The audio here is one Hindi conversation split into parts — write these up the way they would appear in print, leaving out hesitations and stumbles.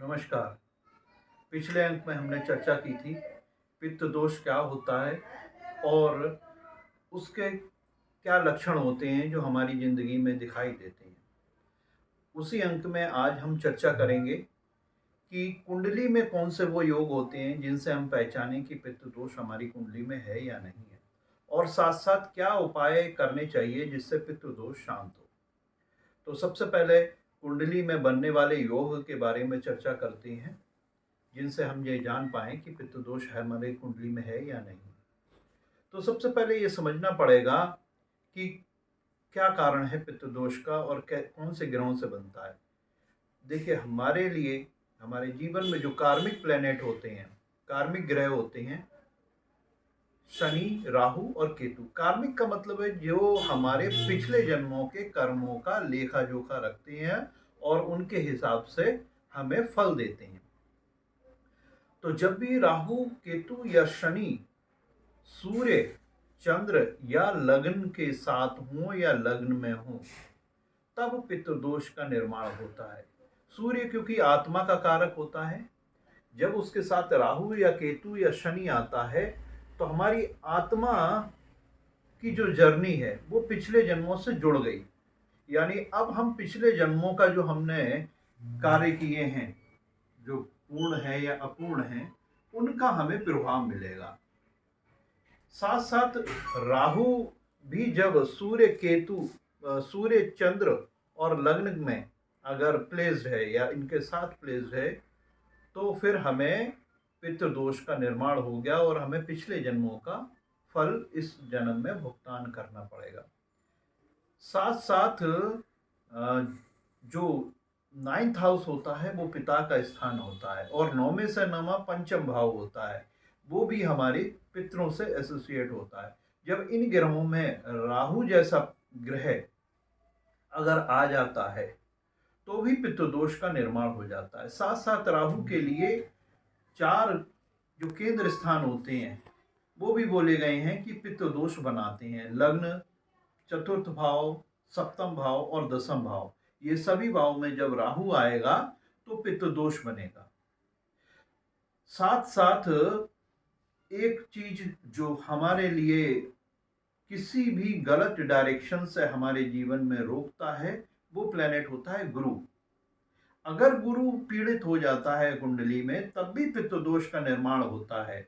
नमस्कार। पिछले अंक में हमने चर्चा की थी पित्त दोष क्या होता है और उसके क्या लक्षण होते हैं जो हमारी ज़िंदगी में दिखाई देते हैं। उसी अंक में आज हम चर्चा करेंगे कि कुंडली में कौन से वो योग होते हैं जिनसे हम पहचानें कि पित्त दोष हमारी कुंडली में है या नहीं है, और साथ-साथ क्या उपाय करने चाहिए जिससे पित्त दोष शांत हो। तो सबसे पहले कुंडली में बनने वाले योग के बारे में चर्चा करते हैं, जिनसे हम ये जान पाएँ कि पित्त दोष हमारे कुंडली में है या नहीं। तो सबसे पहले ये समझना पड़ेगा कि क्या कारण है पित्त दोष का और कौन से ग्रहों से बनता है। देखिए, हमारे लिए हमारे जीवन में जो कार्मिक प्लैनेट होते हैं, कार्मिक ग्रह होते हैं, शनि, राहु और केतु। कार्मिक का मतलब है जो हमारे पिछले जन्मों के कर्मों का लेखा जोखा रखते हैं और उनके हिसाब से हमें फल देते हैं। तो जब भी राहु, केतु या शनि सूर्य, चंद्र या लग्न के साथ हों या लग्न में हों, तब पित्त दोष का निर्माण होता है। सूर्य क्योंकि आत्मा का कारक होता है, जब उसके साथ राहु या केतु या शनि आता है तो हमारी आत्मा की जो जर्नी है वो पिछले जन्मों से जुड़ गई। यानी अब हम पिछले जन्मों का जो हमने कार्य किए हैं, जो पूर्ण है या अपूर्ण है, उनका हमें प्रभाव मिलेगा। साथ साथ राहु भी जब सूर्य, चंद्र और लग्न में अगर प्लेस्ड है या इनके साथ प्लेस्ड है, तो फिर हमें पितृ दोष का निर्माण हो गया और हमें पिछले जन्मों का फल इस जन्म में भुगतान करना पड़ेगा। साथ साथ जो 9th हाउस होता है वो पिता का स्थान होता है और 9वें से 9वां पंचम भाव होता है, वो भी हमारे पितरों से एसोसिएट होता है। जब इन ग्रहों में राहु जैसा ग्रह अगर आ जाता है तो भी पित्त दोष का निर्माण हो जाता है। साथ साथ राहु के लिए 4 जो केंद्र स्थान होते हैं वो भी बोले गए हैं कि पित्त दोष बनाते हैं। लग्न, चतुर्थ भाव, सप्तम भाव और दसम भाव, ये सभी भाव में जब राहु आएगा तो पित्त दोष बनेगा। साथ साथ एक चीज जो हमारे लिए किसी भी गलत डायरेक्शन से हमारे जीवन में रोकता है वो प्लेनेट होता है गुरु। अगर गुरु पीड़ित हो जाता है कुंडली में तब भी पित्त दोष का निर्माण होता है।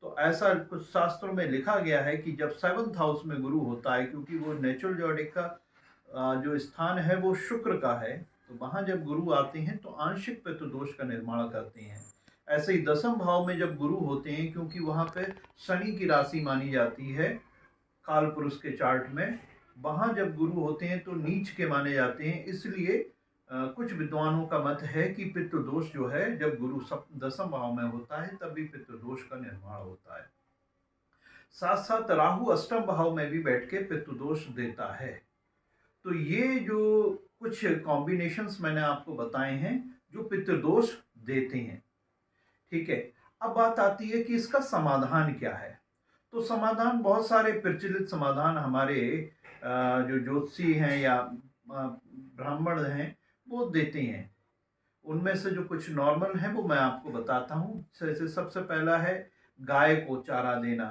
तो ऐसा कुछ शास्त्रों में लिखा गया है कि जब 7th हाउस में गुरु होता है, क्योंकि वो नेचुरल जोडिक का जो स्थान है वो शुक्र का है, तो वहाँ जब गुरु आते हैं तो आंशिक पित्त दोष का निर्माण करते हैं। ऐसे ही 10th भाव में जब गुरु होते हैं, क्योंकि वहाँ पे शनि की राशि मानी जाती है काल पुरुष के चार्ट में, वहाँ जब गुरु होते हैं तो नीच के माने जाते हैं। इसलिए कुछ विद्वानों का मत है कि पित्त दोष जो है जब गुरु 10th भाव में होता है तब भी पित्त दोष का निर्माण होता है। साथ साथ राहु 8th भाव में भी बैठ के पित्त दोष देता है। तो ये जो कुछ कॉम्बिनेशंस मैंने आपको बताए हैं जो पित्त दोष देते हैं, ठीक है। अब बात आती है कि इसका समाधान क्या है। तो समाधान, बहुत सारे प्रचलित समाधान हमारे जो ज्योतिषी हैं या ब्राह्मण हैं वो देते हैं। उनमें से जो कुछ नॉर्मल हैं वो मैं आपको बताता हूँ। जैसे सबसे पहला है गाय को चारा देना,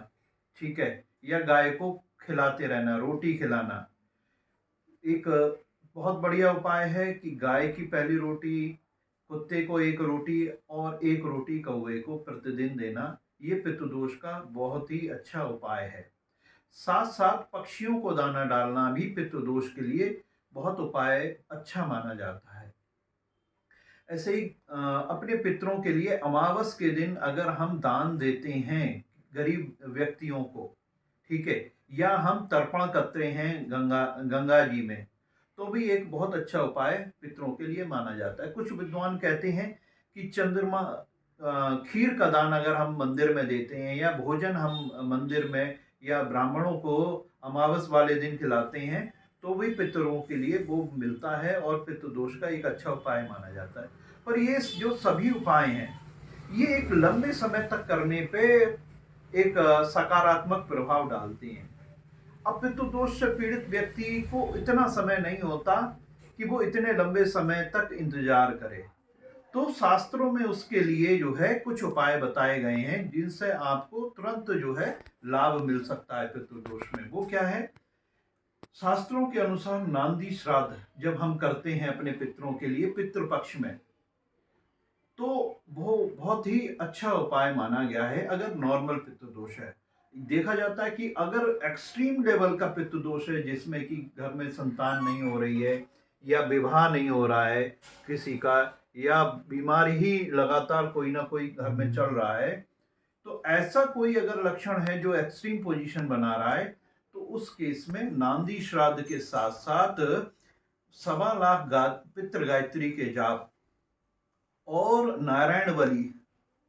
ठीक है, या गाय को खिलाते रहना, रोटी खिलाना। एक बहुत बढ़िया उपाय है कि गाय की पहली रोटी, कुत्ते को 1 रोटी और 1 रोटी कौवे को प्रतिदिन देना, ये पित्त दोष का बहुत ही अच्छा उपाय है। साथ साथ पक्षियों को दाना डालना भी पित्त दोष के लिए बहुत उपाय अच्छा माना जाता है। ऐसे ही अपने पितरों के लिए अमावस के दिन अगर हम दान देते हैं गरीब व्यक्तियों को, ठीक है, या हम तर्पण करते हैं गंगा जी में, तो भी एक बहुत अच्छा उपाय पितरों के लिए माना जाता है। कुछ विद्वान कहते हैं कि चंद्रमा खीर का दान अगर हम मंदिर में देते हैं या भोजन हम मंदिर में या ब्राह्मणों को अमावस वाले दिन खिलाते हैं तो भी पितरों के लिए वो मिलता है और पितृ दोष का एक अच्छा उपाय माना जाता है। पर ये जो सभी उपाय हैं ये एक लंबे समय तक करने पे एक सकारात्मक प्रभाव डालते हैं। अब पितृ दोष से पीड़ित व्यक्ति को इतना समय नहीं होता कि वो इतने लंबे समय तक इंतजार करे। तो शास्त्रों में उसके लिए जो है कुछ उपाय बताए गए हैं जिनसे आपको तुरंत जो है लाभ मिल सकता है पितृदोष में। वो क्या है? शास्त्रों के अनुसार नांदी श्राद्ध जब हम करते हैं अपने पितरों के लिए पितृपक्ष में, तो वो बहुत ही अच्छा उपाय माना गया है अगर नॉर्मल पित्त दोष है। देखा जाता है कि अगर एक्सट्रीम लेवल का पित्त दोष है जिसमें कि घर में संतान नहीं हो रही है या विवाह नहीं हो रहा है किसी का, या बीमारी ही लगातार कोई ना कोई घर में चल रहा है, तो ऐसा कोई अगर लक्षण है जो एक्सट्रीम पोजीशन बना रहा है, तो उस केस में नांदी श्राद्ध के साथ साथ 1.25 लाख पितृ गायत्री के जाप और नारायण बलि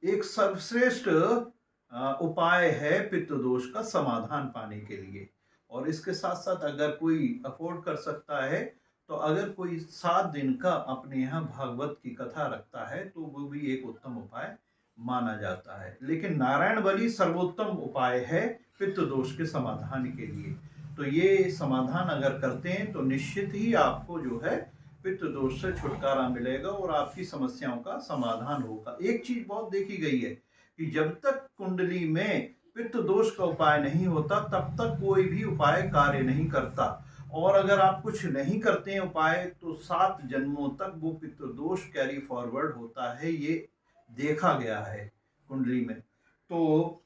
एक सर्वश्रेष्ठ उपाय है पित्त दोष का समाधान पाने के लिए। और इसके साथ साथ अगर कोई अफोर्ड कर सकता है, तो अगर कोई 7 दिन का अपने यहाँ भागवत की कथा रखता है तो वो भी एक उत्तम उपाय माना जाता है। लेकिन नारायण बलि सर्वोत्तम उपाय है पित्त दोष के समाधान के लिए। तो ये समाधान अगर करते हैं तो निश्चित ही आपको जो है पित्त दोष से छुटकारा मिलेगा और आपकी समस्याओं का समाधान होगा। एक चीज बहुत देखी गई है कि जब तक कुंडली में पित्त दोष का उपाय नहीं होता तब तक कोई भी उपाय कार्य नहीं करता, और अगर आप कुछ नहीं करते हैं उपाय तो 7 जन्मों तक वो पित्त दोष कैरी फॉरवर्ड होता है, ये देखा गया है कुंडली में। तो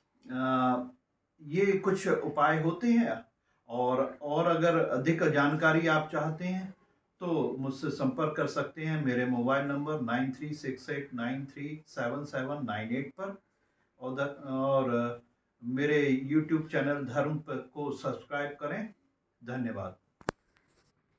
ये कुछ उपाय होते हैं। और अगर अधिक जानकारी आप चाहते हैं तो मुझसे संपर्क कर सकते हैं मेरे मोबाइल नंबर 9368937798 पर, और मेरे YouTube चैनल धर्म को सब्सक्राइब करें। धन्यवाद।